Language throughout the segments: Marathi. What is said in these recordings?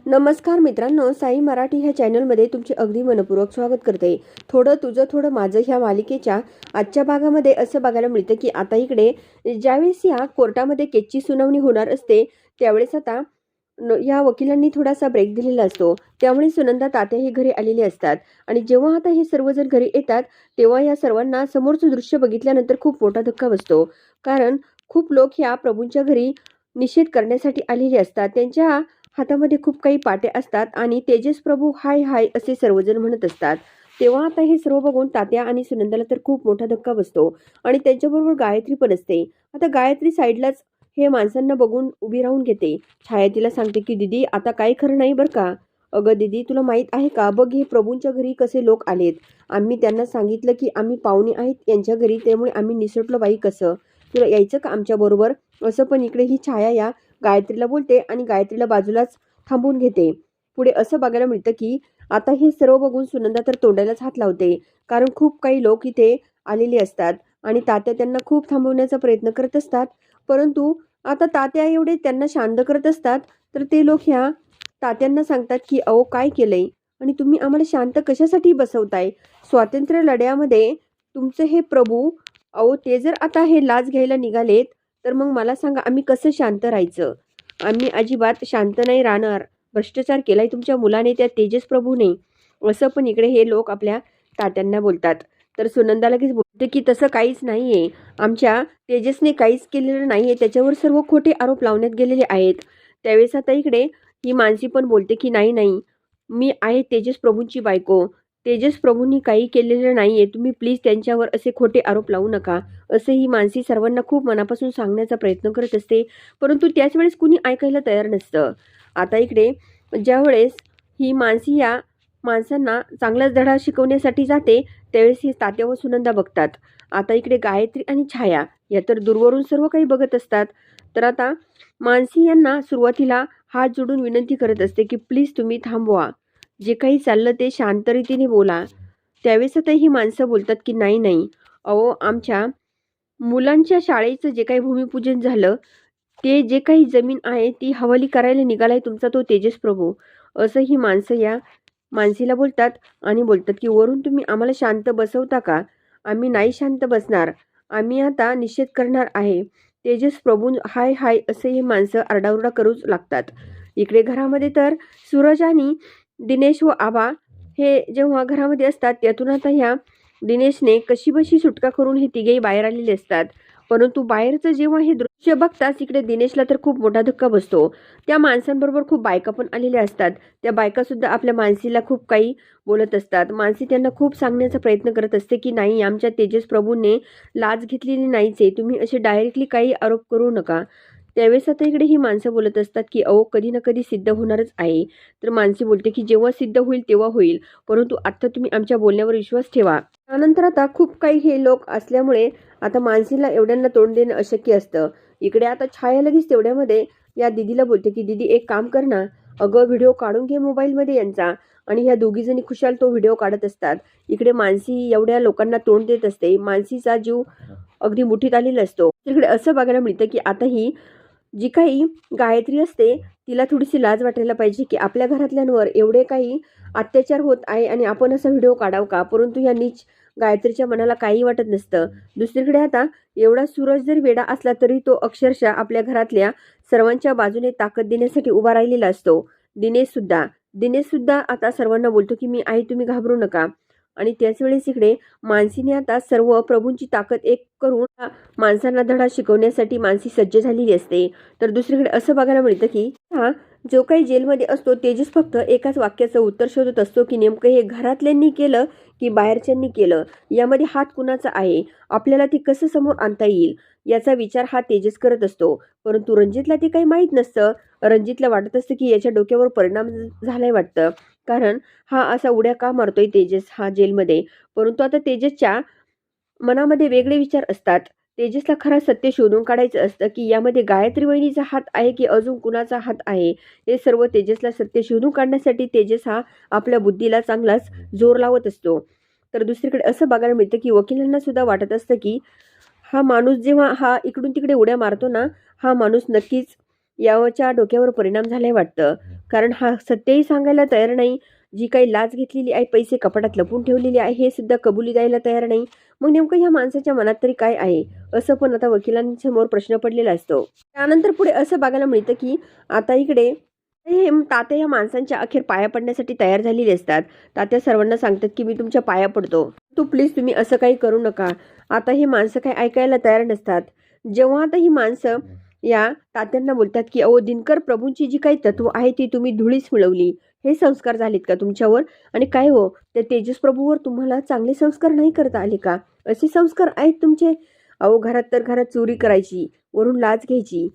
नमस्कार मित्रांनो, साई मराठी ह्या चॅनलमध्ये तुमचे अगदी मनपूर्वक स्वागत करते. थोडं तुझं थोडं माझं ह्या मालिकेच्या आजच्या भागामध्ये असं बघायला मिळतं की आता इकडे ज्यावेळेस या कोर्टामध्ये केसची सुनावणी होणार असते त्यावेळेस आता या वकिलांनी थोडासा ब्रेक दिलेला असतो. त्यामुळे सुनंदा तात्या हे घरी आलेले असतात आणि जेव्हा आता हे सर्वजण घरी येतात तेव्हा या सर्वांना समोरचं दृश्य बघितल्यानंतर खूप मोठा धक्का बसतो. कारण खूप लोक ह्या प्रभूंच्या घरी निषेध करण्यासाठी आलेले असतात. त्यांच्या हातामध्ये खूप काही पाटे असतात आणि तेजस प्रभू हाय हाय असे सर्वजण म्हणत असतात. तेव्हा आता हे सर्व बघून तात्या आणि सुनंदाला तर खूप मोठा धक्का बसतो आणि त्यांच्याबरोबर गायत्री पण असते. आता गायत्री साईडलाच हे माणसांना बघून उभी राहून घेते. छाया तिला सांगते की दीदी आता काही खरं नाही बरं का. अगं दीदी तुला माहित आहे का, बघ हे प्रभूंच्या घरी कसे लोक आलेत. आम्ही त्यांना सांगितलं की आम्ही पाहुणे आहेत यांच्या घरी, त्यामुळे आम्ही निसटलो बाई. कसं तुला यायचं का आमच्या बरोबर असं. पण इकडे ही छाया या गायत्रीला बोलते आणि गायत्रीला बाजूलाच थांबून घेते. पुढे असं बघायला मिळतं की आता हे सर्व बघून सुनंदा तर तोंडालाच हात लावते. कारण खूप काही लोक इथे आलेले असतात आणि तात्या त्यांना खूप थांबवण्याचा प्रयत्न करत असतात. परंतु आता तात्या एवढे त्यांना शांत करत असतात तर ते लोक ह्या तात्यांना सांगतात की अहो काय केलंय आणि तुम्ही आम्हाला शांत कशासाठी बसवताय. स्वातंत्र्य लढ्यामध्ये तुमचं हे प्रभू, अहो ते जर आता हे लाच घ्यायला निघालेत तर मग मला सांगा आम्ही कसं शांत राहायचं. आम्ही अजिबात शांत नाही राहणार. भ्रष्टाचार केलाय तुमच्या मुलाने, त्या तेजस प्रभूने, असं पण इकडे हे लोक आपल्या तात्यांना बोलतात. तर सुनंदा लगेच बोलते की तसं काहीच नाहीये, आमच्या तेजसने काहीच केलेलं नाहीये, त्याच्यावर सर्व खोटे आरोप लावण्यात गेलेले आहेत. त्यावेळेस आता इकडे ही मानसी पण बोलते की नाही नाही, मी आहे तेजस प्रभूंची बायको. तेजस प्रभूंनी काही केलेलं नाहीये, तुम्ही प्लीज त्यांच्यावर असे खोटे आरोप लावू नका, असे ही मानसी सर्वांना खूप मनापासून सांगण्याचा प्रयत्न करत असते. परंतु त्याच वेळेस कुणी ऐकायला तयार नसतं. आता इकडे ज्यावेळेस ही मानसी या माणसांना चांगलाच धडा शिकवण्यासाठी जाते त्यावेळेस ही तात्या व सुनंदा बघतात. आता इकडे गायत्री आणि छाया या तर दूरवरून सर्व काही बघत असतात. तर आता मानसी यांना सुरुवातीला हात जोडून विनंती करत असते की प्लीज तुम्ही थांबवा, जे काही चाललं ते शांत रीतीने बोला. त्यावेळेस आता ही माणसं बोलतात की नाही नाही, अहो आमच्या मुलांच्या शाळेचं जे काही भूमिपूजन झालं, ते जे काही जमीन आहे ती हवाली करायला निघालाय तुमचा तो तेजस प्रभू, असं ही माणसं या मानसीला बोलतात आणि बोलतात की वरून तुम्ही आम्हाला शांत बसवता का. आम्ही नाही शांत बसणार, आम्ही आता निषेध करणार आहे. तेजस प्रभू हाय हाय असे ही माणसं आरडाओरडा करूच लागतात. इकडे घरामध्ये तर सूरज आणि दिनेश व आबा हे जेव्हा घरामध्ये असतात त्यातून आता ह्या दिनेशने कशीबशी सुटका करून हे तिघेही बाहेर आलेले असतात. परंतु बाहेरचं जेव्हा हे दृश्य बघताच इकडे दिनेशला तर खूप मोठा धक्का बसतो. त्या माणसांबरोबर खूप बायका पण आलेल्या असतात. त्या बायका सुद्धा आपल्या मानसीला खूप काही बोलत असतात. मानसी त्यांना खूप सांगण्याचा प्रयत्न करत असते की नाही, आमच्या तेजस प्रभूंनी लाच घेतलेली नाहीच आहे, तुम्ही असे डायरेक्टली काही आरोप करू नका. त्यावेळेस आता इकडे ही माणसं बोलत असतात की अहो कधी ना कधी सिद्ध होणारच आहे. तर मानसी बोलते की जेव्हा सिद्ध होईल तेव्हा होईल, परंतु आता तुम्ही आमच्या बोलण्यावर विश्वास ठेवा. त्यानंतर आता खूप काही हे लोक असल्यामुळे आता मानसीला एवढ्यांना तोंड देणं अशक्य असतं. इकडे आता छाया लगेच तेवढ्यामध्ये या दीदीला बोलते की दीदी एक काम कर ना, अगं व्हिडिओ काढून घे मोबाईलमध्ये यांचा. आणि ह्या दोघी जणी खुशाल तो व्हिडिओ काढत असतात. इकडे मानसी एवढ्या लोकांना तोंड देत असते. मानसीचा जीव अगदी मुठीत आलेला असतो. तिकडे असं बघायला मिळतं की आता ही जी काही गायत्री असते तिला थोडीशी लाज वाटायला पाहिजे की आपल्या घरातल्यांवर एवढे काही अत्याचार होत आहे आणि आपण असा व्हिडिओ काढावं का. परंतु या नीच गायत्रीच्या मनाला काही वाटत नसतं. दुसरीकडे आता एवढा सूरज जरी वेडा असला तरी तो अक्षरशः आपल्या घरातल्या सर्वांच्या बाजूने ताकद देण्यासाठी उभा राहिलेला असतो. दिनेश सुद्धा आता सर्वांना बोलतो की मी आहे, तुम्ही घाबरू नका. आणि त्याच वेळेस इकडे मानसीने आता सर्व प्रभूंची ताकद एक करून माणसांना धडा शिकवण्यासाठी मानसी सज्ज झालेली असते. तर दुसरीकडे असं बघायला मिळतं की हा जो काही जेलमध्ये असतो तेजस फक्त एकाच वाक्याचं उत्तर शोधत असतो की नेमकं हे घरातल्यांनी केलं की बाहेरच्यांनी केलं, यामध्ये हात कुणाचा आहे, आपल्याला ते कसं समोर आणता येईल याचा विचार हा तेजस करत असतो. परंतु रणजितला ते काही माहीत नसतं. रणजितला वाटत असतं की याच्या डोक्यावर परिणाम झालाय वाटतं, कारण हा असा उड्या का मारतोय तेजस हा जेलमध्ये. परंतु आता तेजसच्या मनामध्ये वेगळे विचार असतात. तेजसला खरं सत्य शोधून काढायचं असतं की यामध्ये गायत्री वहिनीचा हात आहे की अजून कुणाचा हात आहे. हे सर्व तेजसला सत्य शोधून काढण्यासाठी तेजस हा आपल्या बुद्धीला चांगलाच जोर लावत असतो. तर दुसरीकडे असं बघायला मिळतं की वकिलांना सुद्धा वाटत असतं की हा माणूस जेव्हा हा इकडून तिकडे उड्या मारतो ना, हा माणूस नक्कीच याच्या डोक्यावर परिणाम झालाय वाटतं. कारण हा सत्यही सांगायला तयार नाही. जी काही लाच घेतलेली आहे, पैसे कपाटात लपून ठेवलेले आहे, हे सुद्धा कबुली द्यायला तयार नाही. मग नेमकं ह्या माणसाच्या मनात तरी काय आहे, असं पण आता वकिलांसमोर प्रश्न पडलेला असतो. त्यानंतर पुढे असं बघायला मिळतं की आता इकडे हे तात्या या माणसांच्या अखेर पाया पडण्यासाठी तयार झालेले असतात. तात्या सर्वांना सांगतात की मी तुमच्या पाया पडतो, प्लीज तुम्ही असं काही करू नका. आता ही माणसं काही ऐकायला तयार नसतात. जेव्हा आता ही माणसं या तात्यांना बोलतात की अहो दिनकर प्रभूंची जी काही तत्व आहे ती तुम्ही धुळीस मिळवली, हे संस्कार झालेत का तुमच्यावर? आणि काय हो, त्या तेजस प्रभूवर तुम्हाला चांगले संस्कार नाही करता आले का? असे संस्कार आहेत तुमचे? अहो घरात तर घरात चोरी करायची, वरून लाच घ्यायची,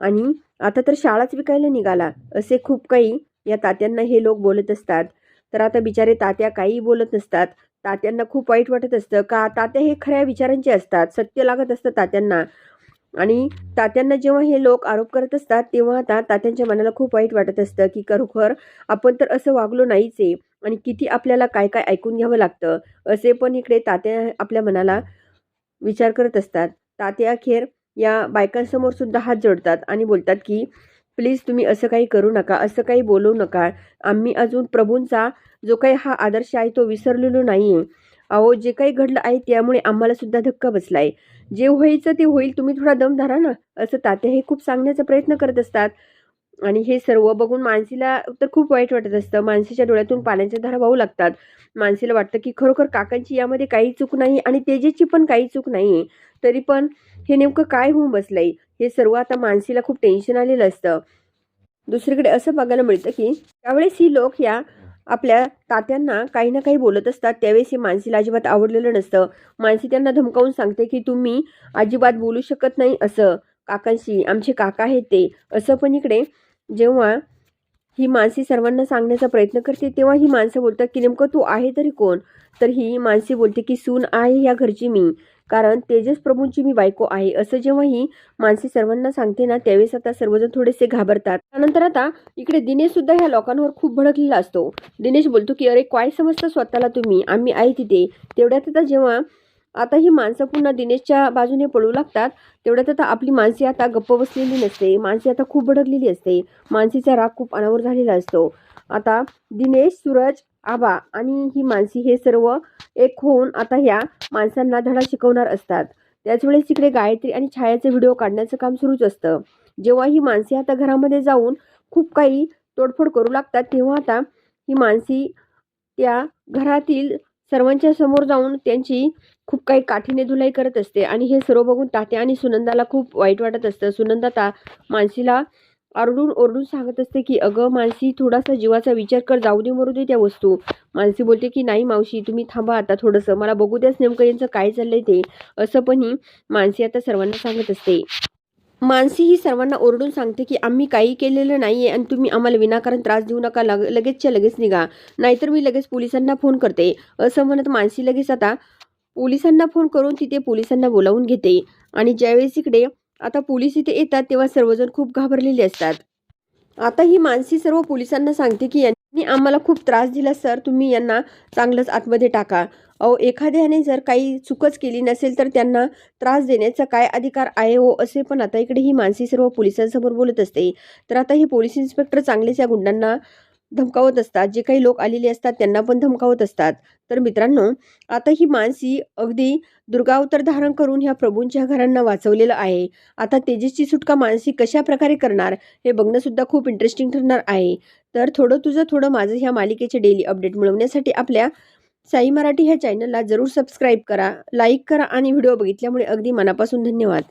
आणि आता तर शाळाच विकायला निघाला, असे खूप काही या तात्यांना हे लोक बोलत असतात. तर आता बिचारे तात्या काही बोलत नसतात. तात्यांना खूप वाईट वाटत असतं, का तात्या हे खऱ्या विचारांचे असतात, सत्य लागत असतं तात्यांना. आणि तात्यांना जेव्हा हे लोक आरोप करत असतात तेव्हा आता तात्यांच्या मनाला खूप वाईट वाटत असतं की खरोखर आपण तर असं वागलो नाहीच आहे, आणि किती आपल्याला काय काय ऐकून घ्यावं लागतं, असे पण इकडे तात्या आपल्या मनाला विचार करत असतात. तात्या अखेर या बायकांसमोर सुद्धा हात जोडतात आणि बोलतात की प्लीज तुम्ही असं काही करू नका, असं काही बोलू नका. आम्ही अजून प्रभूंचा जो काही हा आदर्श आहे तो विसरलेलो नाहीये. अहो जे काही घडलं आहे त्यामुळे आम्हाला सुद्धा धक्का बसलाय. जे व्हायचं ते होईल, तुम्ही थोडा दम धरा ना, असं तात्या हे खूप सांगण्याचा प्रयत्न करत असतात. आणि हे सर्व बघून मानसीला तर खूप वाईट वाटत असतं. मानसीच्या डोळ्यातून पाण्याच्या धारा वाहू लागतात. मानसीला वाटतं की खरोखर काकांची यामध्ये काही चूक नाही आणि तेजेची पण काही चूक नाही. तरी पण हे नेमकं काय होऊन बसलंय, हे सर्व आता मानसीला खूप टेन्शन आलेलं असतं. दुसरीकडे असं बघायला मिळतं की त्यावेळेस ही लोक या आपल्या तात्यांना काही ना काही बोलत असतात. त्यावेळेस हे मानसीला अजिबात आवडलेलं नसतं. मानसी त्यांना धमकावून सांगते की तुम्ही अजिबात बोलू शकत नाही असं काकांशी, आमचे काका आहेत ते, असं. पण इकडे जेव्हा ही मानसी सर्वांना सांगण्याचा प्रयत्न करते तेव्हा ही माणसं बोलतात की नेमकं तू आहे तरी कोण? तर ही मानसी बोलते की सून आहे या घरची मी, कारण तेजस प्रभूंची मी बायको आहे. असं जेव्हा ही मानसी सर्वांना सांगते ना त्यावेळेस आता सर्वजण थोडेसे घाबरतात. त्यानंतर आता इकडे दिनेश सुद्धा ह्या लोकांवर खूप भडकलेला असतो. दिनेश बोलतो की अरे काय समजता स्वतःला तुम्ही, आम्ही आहे तिथे. तेवढ्यात आता जेव्हा आता ही माणसं पुन्हा दिनेशच्या बाजूने पळू लागतात तेवढ्यात आता आपली मानसी आता गप्प बसलेली नसते. मानसी आता खूप भडकलेली असते. मानसीचा राग खूप अनावर झालेला असतो. आता दिनेश, सूरज, आबा आणि ही मानसी हे सर्व एक होऊन आता ह्या माणसांना धडा शिकवणार असतात. त्याच वेळेस इकडे गायत्री आणि छायाचे व्हिडिओ काढण्याचं काम सुरूच असतं. जेव्हा ही माणसे आता घरामध्ये जाऊन खूप काही तोडफोड करू लागतात तेव्हा आता ही मानसी त्या घरातील सर्वांच्या समोर जाऊन त्यांची खूप काही काठीने धुलाई करत असते. आणि हे सर्व बघून तात्या आणि सुनंदाला खूप वाईट वाटत असतं. सुनंदा मानसीला आरडून ओरडून सांगत असते की अगं मानसी, थोडासा जीवाचा विचार कर, जाऊ दे मरू दे त्या वस्तू. मानसी बोलते की नाही मावशी, तुम्ही थांबा आता थोडंसं, मला बघू द्याच नेमकं यांचं काय चाललंय ते, असं पण ही मानसी आता सर्वांना सांगत असते. मानसी ही सर्वांना ओरडून सांगते की आम्ही काही केलेलं नाहीये आणि तुम्ही आम्हाला विनाकारण त्रास देऊ नका, लगेचच्या लगेच निघा, नाहीतर मी लगेच पोलिसांना फोन करते, असं म्हणत मानसी लगेच आता पोलिसांना फोन करून तिथे पोलिसांना बोलावून घेते. आणि ज्यावेळेस इकडे आता पोलीस इथे येतात तेव्हा सर्वजण खूप घाबरलेले असतात. आता ही मानसी सर्व पोलिसांना सांगते की यांनी आम्हाला खूप त्रास दिला सर, तुम्ही यांना चांगलंच आतमध्ये टाका. अहो एखाद्याने जर काही चूकच केली नसेल तर त्यांना त्रास देण्याचा काय अधिकार आहे हो, असे पण आता इकडे ही मानसी सर्व पोलिसांसमोर बोलत असते. तर आता हे पोलीस इन्स्पेक्टर चांगलेच या गुंडांना धमकावत असतात. जे काही लोक आलेले असतात त्यांना पण धमकावत असतात. तर मित्रांनो, आता ही मानसी अगदी दुर्गावतार धारण करून ह्या प्रभूंच्या घरांना वाचवलेलं आहे. आता तेजसची सुटका मानसी कशा प्रकारे करणार हे बघणं सुद्धा खूप इंटरेस्टिंग ठरणार आहे. तर थोडं तुझं थोडं माझं ह्या मालिकेचे डेली अपडेट मिळवण्यासाठी आपल्या साई मराठी ह्या चॅनलला जरूर सबस्क्राईब करा, लाईक करा आणि व्हिडिओ बघितल्यामुळे अगदी मनापासून धन्यवाद.